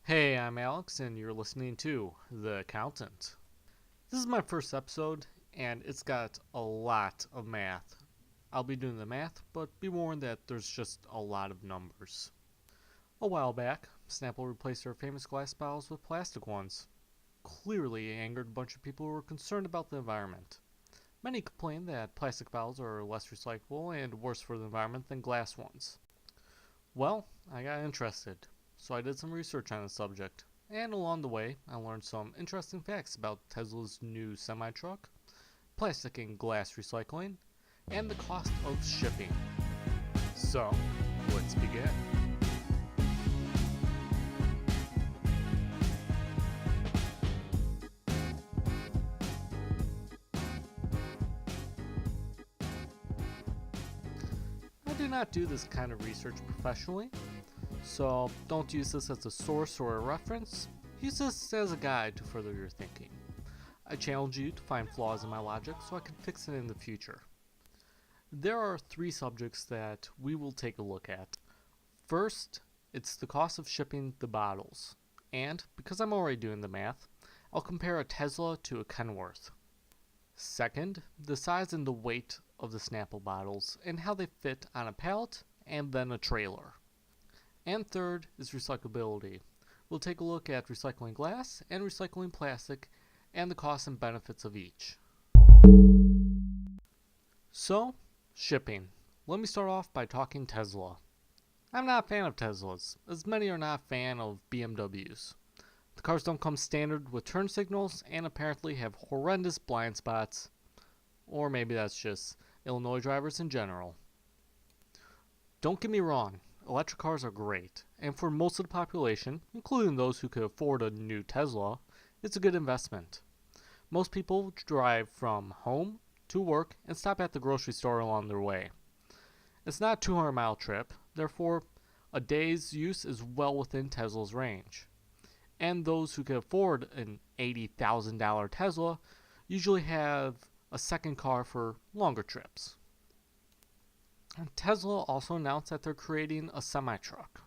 Hey, I'm Alex, and you're listening to The Accountant. This is my first episode, and it's got a lot of math. I'll be doing the math, but be warned that there's just a lot of numbers. A while back, Snapple replaced their famous glass bottles with plastic ones. Clearly angered a bunch of people who were concerned about the environment. Many complained that plastic bottles are less recyclable and worse for the environment than glass ones. Well, I got interested, so I did some research on the subject, and along the way, I learned some interesting facts about Tesla's new semi truck, plastic and glass recycling, and the cost of shipping. So, let's begin. I do not do this kind of research professionally, so don't use this as a source or a reference. Use this as a guide to further your thinking. I challenge you to find flaws in my logic so I can fix it in the future. There are three subjects that we will take a look at. First, it's the cost of shipping the bottles. And, because I'm already doing the math, I'll compare a Tesla to a Kenworth. Second, the size and the weight of the Snapple bottles and how they fit on a pallet and then a trailer. And third is recyclability. We'll take a look at recycling glass and recycling plastic and the costs and benefits of each. So, shipping. Let me start off by talking Tesla. I'm not a fan of Teslas, as many are not a fan of BMWs. The cars don't come standard with turn signals and apparently have horrendous blind spots. Or maybe that's just Illinois drivers in general. Don't get me wrong, electric cars are great, and for most of the population, including those who could afford a new Tesla, it's a good investment. Most people drive from home to work and stop at the grocery store along their way. It's not a 200-mile trip, therefore a day's use is well within Tesla's range. And those who can afford an $80,000 Tesla usually have a second car for longer trips. And Tesla also announced that they're creating a semi-truck.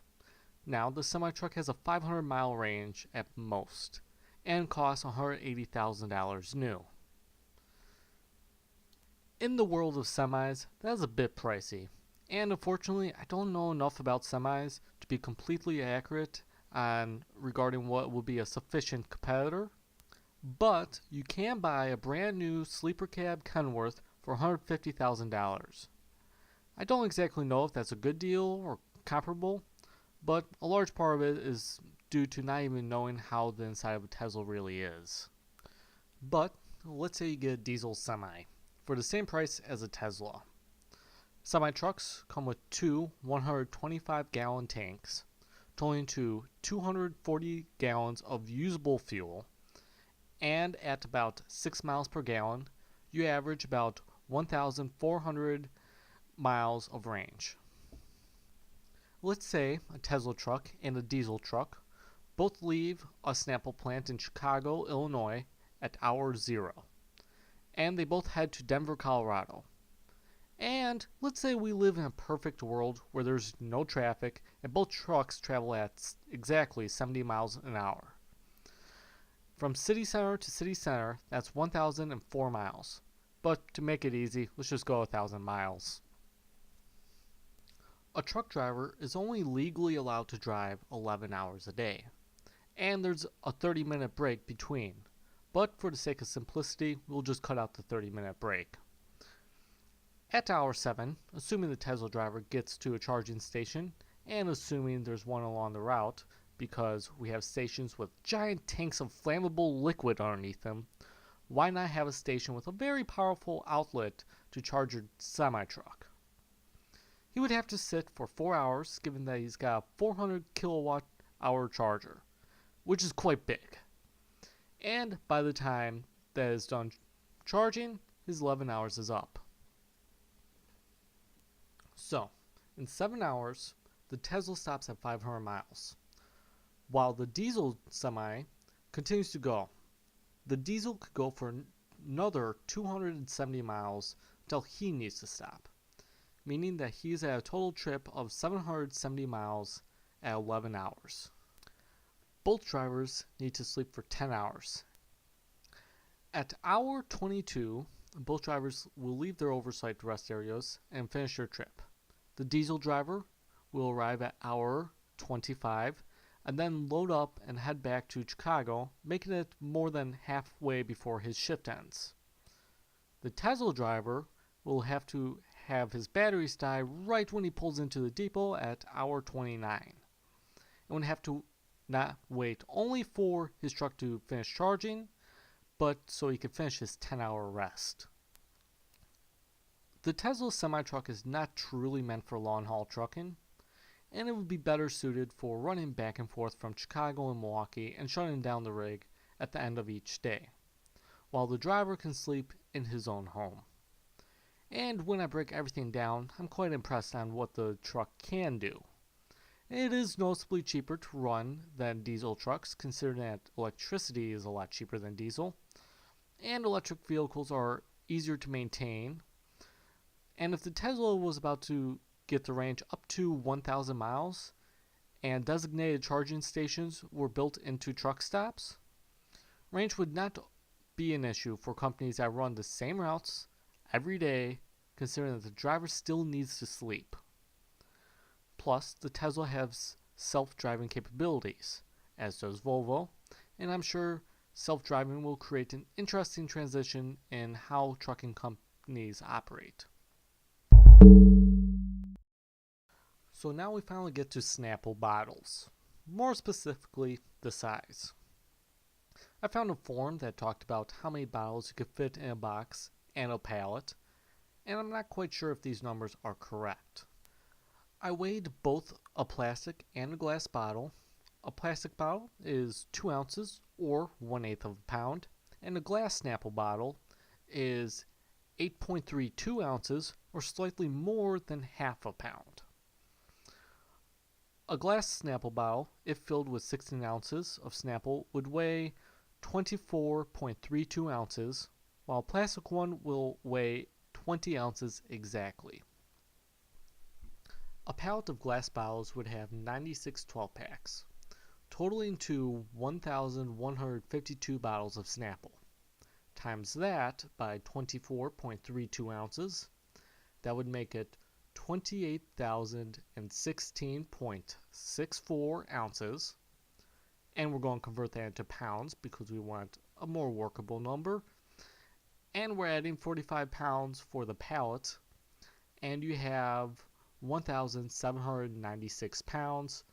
Now, the semi-truck has a 500-mile range at most and costs $180,000 new. In the world of semis, that is a bit pricey, and unfortunately, I don't know enough about semis to be completely accurate on regarding what will be a sufficient competitor, but you can buy a brand new sleeper cab Kenworth for $150,000. I don't exactly know if that's a good deal or comparable, but a large part of it is due to not even knowing how the inside of a Tesla really is. But let's say you get a diesel semi for the same price as a Tesla. Semi trucks come with two 125-gallon tanks, totaling to 240 gallons of usable fuel, and at about 6 miles per gallon, you average about 1,400 miles of range. Let's say a Tesla truck and a diesel truck both leave a Snapple plant in Chicago, Illinois at hour 0, and they both head to Denver, Colorado. And let's say we live in a perfect world where there's no traffic and both trucks travel at exactly 70 miles an hour. From city center to city center, that's 1,004 miles. But to make it easy, let's just go 1,000 miles. A truck driver is only legally allowed to drive 11 hours a day, and there's a 30-minute break between. But for the sake of simplicity, we'll just cut out the 30-minute break. At hour 7, assuming the Tesla driver gets to a charging station, and assuming there's one along the route, because we have stations with giant tanks of flammable liquid underneath them, why not have a station with a very powerful outlet to charge your semi-truck? He would have to sit for 4 hours, given that he's got a 400 kilowatt hour charger, which is quite big. And by the time that is done charging, his 11 hours is up. So, in 7 hours, the Tesla stops at 500 miles, while the diesel semi continues to go. The diesel could go for another 270 miles until he needs to stop, meaning that he's at a total trip of 770 miles at 11 hours. Both drivers need to sleep for 10 hours. At hour 22, both drivers will leave their oversight rest areas and finish their trip. The diesel driver will arrive at hour 25 and then load up and head back to Chicago, making it more than halfway before his shift ends. The Tesla driver will have to have his batteries die right when he pulls into the depot at hour 29. And would have to not wait only for his truck to finish charging, but so he could finish his 10-hour rest. The Tesla semi-truck is not truly meant for long-haul trucking, and it would be better suited for running back and forth from Chicago and Milwaukee and shutting down the rig at the end of each day, while the driver can sleep in his own home. And when I break everything down, I'm quite impressed on what the truck can do. It is noticeably cheaper to run than diesel trucks, considering that electricity is a lot cheaper than diesel, and electric vehicles are easier to maintain. And if the Tesla was about to get the range up to 1,000 miles, and designated charging stations were built into truck stops, range would not be an issue for companies that run the same routes every day, considering that the driver still needs to sleep. Plus, the Tesla has self-driving capabilities, as does Volvo, and I'm sure self-driving will create an interesting transition in how trucking companies operate. So now we finally get to Snapple bottles, more specifically the size. I found a forum that talked about how many bottles you could fit in a box and a pallet, and I'm not quite sure if these numbers are correct. I weighed both a plastic and a glass bottle. A plastic bottle is 2 ounces or 1/8 of a pound, and a glass Snapple bottle is 8.32 ounces or slightly more than half a pound. A glass Snapple bottle, if filled with 16 ounces of Snapple, would weigh 24.32 ounces, while a plastic one will weigh 20 ounces exactly. A pallet of glass bottles would have 96 12-packs, totaling to 1,152 bottles of Snapple. Times that by 24.32 ounces, that would make it 28,016.64 ounces, and we're going to convert that into pounds because we want a more workable number, and we're adding 45 pounds for the pallet, and you have 1,796 pounds.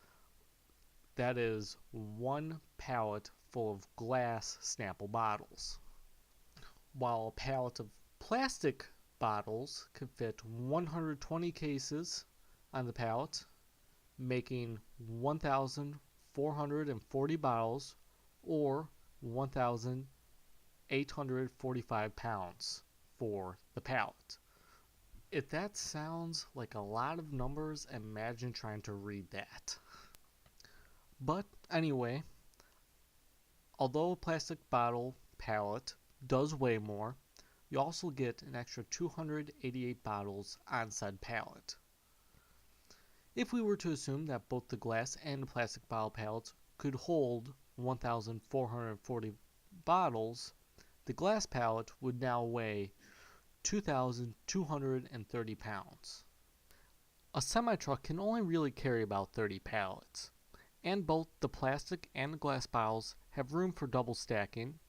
That is one pallet full of glass Snapple bottles, while a pallet of plastic bottles could fit 120 cases on the pallet, making 1,440 bottles or 1,845 pounds for the pallet. If that sounds like a lot of numbers, imagine trying to read that. But anyway, although a plastic bottle pallet does weigh more, you also get an extra 288 bottles on said pallet. If we were to assume that both the glass and the plastic bottle pallets could hold 1,440 bottles, the glass pallet would now weigh 2,230 pounds. A semi-truck can only really carry about 30 pallets, and both the plastic and the glass bottles have room for double stacking,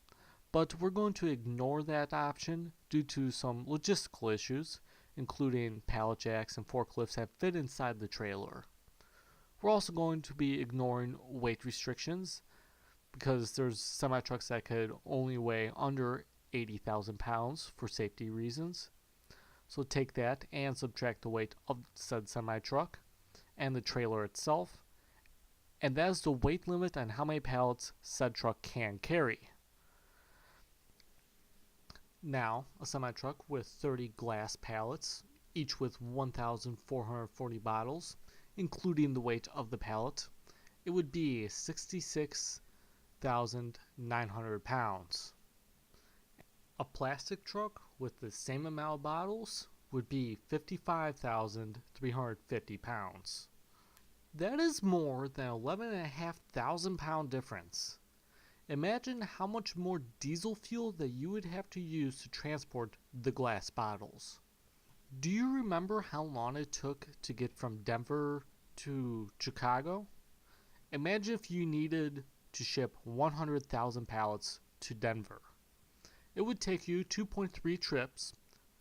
but we're going to ignore that option due to some logistical issues, including pallet jacks and forklifts that fit inside the trailer. We're also going to be ignoring weight restrictions because there's semi-trucks that could only weigh under 80,000 pounds for safety reasons. So take that and subtract the weight of said semi-truck and the trailer itself, and that is the weight limit on how many pallets said truck can carry. Now, a semi-truck with 30 glass pallets, each with 1,440 bottles, including the weight of the pallet, it would be 66,900 pounds. A plastic truck with the same amount of bottles would be 55,350 pounds. That is more than 11,500 pound difference. Imagine how much more diesel fuel that you would have to use to transport the glass bottles. Do you remember how long it took to get from Denver to Chicago? Imagine if you needed to ship 100,000 pallets to Denver. It would take you 2.3 trips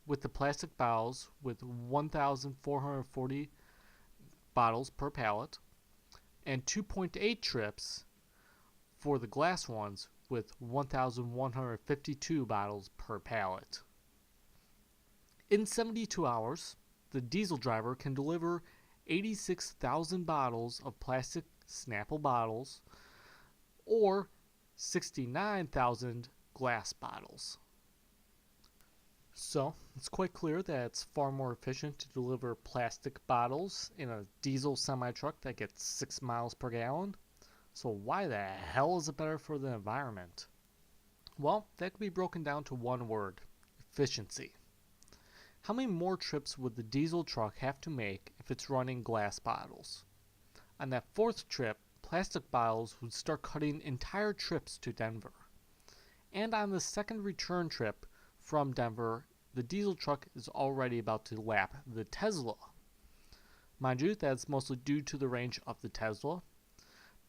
with the plastic bottles with 1,440 bottles per pallet, and 2.8 trips for the glass ones with 1,152 bottles per pallet. In 72 hours, the diesel driver can deliver 86,000 bottles of plastic Snapple bottles or 69,000 glass bottles. So, it's quite clear that it's far more efficient to deliver plastic bottles in a diesel semi-truck that gets 6 miles per gallon. So why the hell is it better for the environment? Well, that could be broken down to one word: efficiency. How many more trips would the diesel truck have to make if it's running glass bottles? On that fourth trip, plastic bottles would start cutting entire trips to Denver. And on the second return trip from Denver, the diesel truck is already about to lap the Tesla. Mind you, that's mostly due to the range of the Tesla,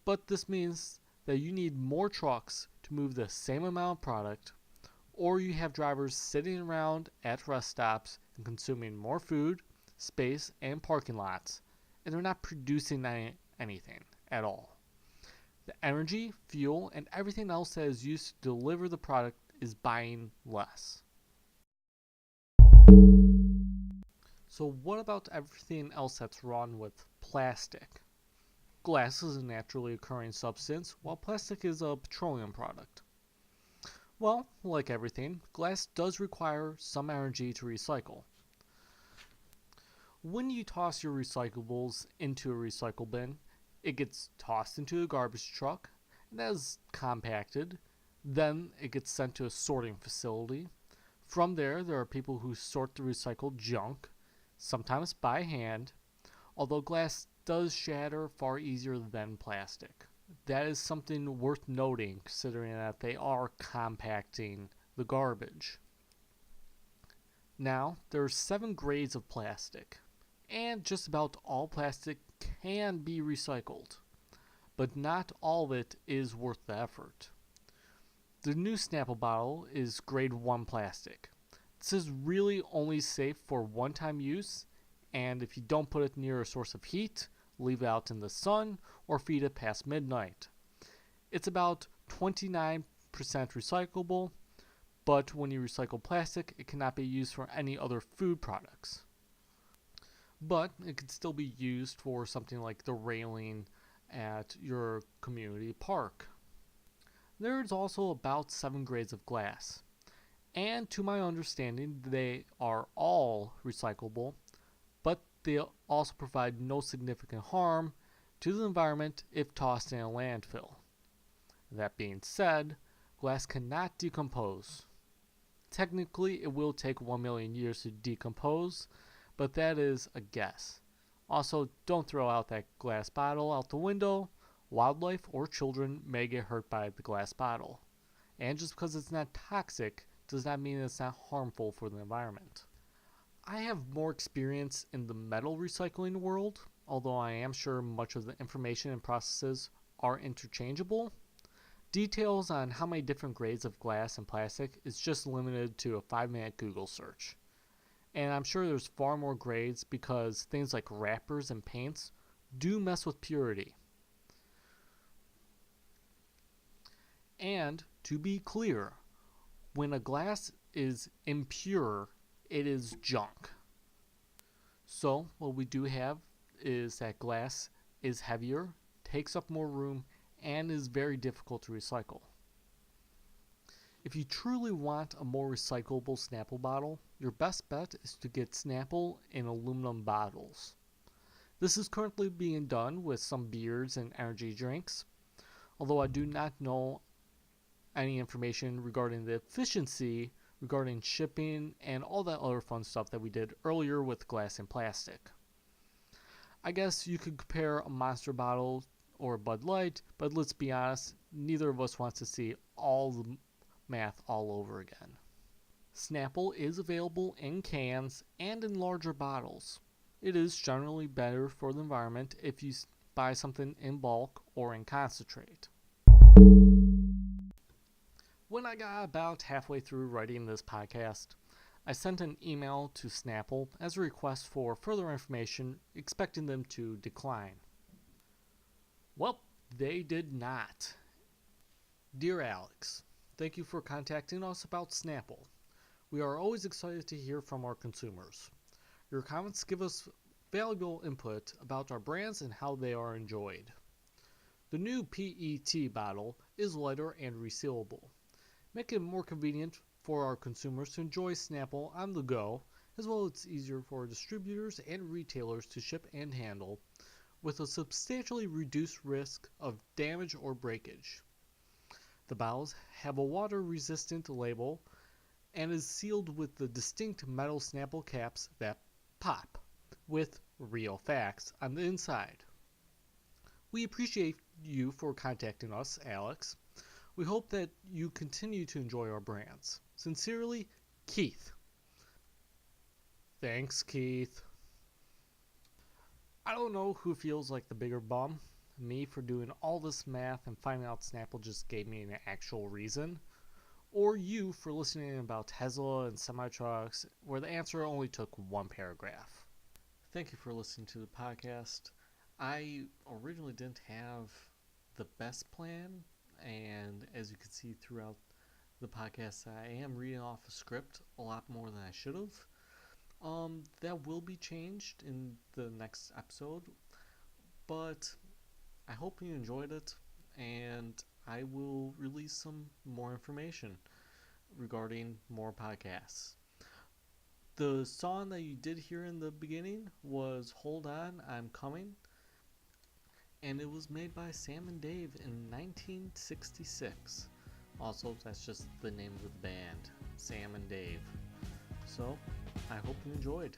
but this means that you need more trucks to move the same amount of product, or you have drivers sitting around at rest stops and consuming more food, space, and parking lots, and they're not producing anything at all. The energy, fuel, and everything else that is used to deliver the product is buying less. So what about everything else that's wrong with plastic? Glass is a naturally occurring substance, while plastic is a petroleum product. Well, like everything, glass does require some energy to recycle. When you toss your recyclables into a recycle bin, it gets tossed into a garbage truck, and that is compacted. Then it gets sent to a sorting facility. From there are people who sort the recycled junk, sometimes by hand, although glass does shatter far easier than plastic. That is something worth noting, considering that they are compacting the garbage. Now, there are 7 grades of plastic, and just about all plastic can be recycled, but not all of it is worth the effort. The new Snapple bottle is grade 1 plastic. This is really only safe for one-time use, and if you don't put it near a source of heat, leave it out in the sun, or feed it past midnight. It's about 29% recyclable, but when you recycle plastic, it cannot be used for any other food products. But it can still be used for something like the railing at your community park. There's also about 7 grades of glass, and to my understanding, they are all recyclable, but they also provide no significant harm to the environment if tossed in a landfill. That being said, glass cannot decompose. Technically, it will take 1 million years to decompose, but that is a guess. Also, don't throw out that glass bottle out the window. Wildlife or children may get hurt by the glass bottle. And just because it's not toxic does not mean it's not harmful for the environment. I have more experience in the metal recycling world, although I am sure much of the information and processes are interchangeable. Details on how many different grades of glass and plastic is just limited to a 5-minute Google search. And I'm sure there's far more grades because things like wrappers and paints do mess with purity. And to be clear, when a glass is impure, it is junk. So what we do have is that glass is heavier, takes up more room, and is very difficult to recycle. If you truly want a more recyclable Snapple bottle, your best bet is to get Snapple in aluminum bottles. This is currently being done with some beers and energy drinks, although I do not know any information regarding the efficiency, regarding shipping, and all that other fun stuff that we did earlier with glass and plastic. I guess you could compare a Monster bottle or a Bud Light, but let's be honest, neither of us wants to see all the math all over again. Snapple is available in cans and in larger bottles. It is generally better for the environment if you buy something in bulk or in concentrate. When I got about halfway through writing this podcast, I sent an email to Snapple as a request for further information, expecting them to decline. Well, they did not. Dear Alex, thank you for contacting us about Snapple. We are always excited to hear from our consumers. Your comments give us valuable input about our brands and how they are enjoyed. The new PET bottle is lighter and resealable, making it more convenient for our consumers to enjoy Snapple on the go, as well as it's easier for distributors and retailers to ship and handle, with a substantially reduced risk of damage or breakage. The bottles have a water-resistant label and is sealed with the distinct metal Snapple caps that pop, with real facts on the inside. We appreciate you for contacting us, Alex. We hope that you continue to enjoy our brands. Sincerely, Keith. Thanks, Keith. I don't know who feels like the bigger bum, me for doing all this math and finding out Snapple just gave me an actual reason, or you for listening about Tesla and semi-trucks, where the answer only took one paragraph. Thank you for listening to the podcast. I originally didn't have the best plan, and as you can see throughout the podcast, I am reading off a script a lot more than I should have. That will be changed in the next episode, but I hope you enjoyed it, and I will release some more information regarding more podcasts. The song that you did hear in the beginning was Hold On, I'm Coming, and it was made by Sam and Dave in 1966. Also, that's just the name of the band, Sam and Dave. So, I hope you enjoyed.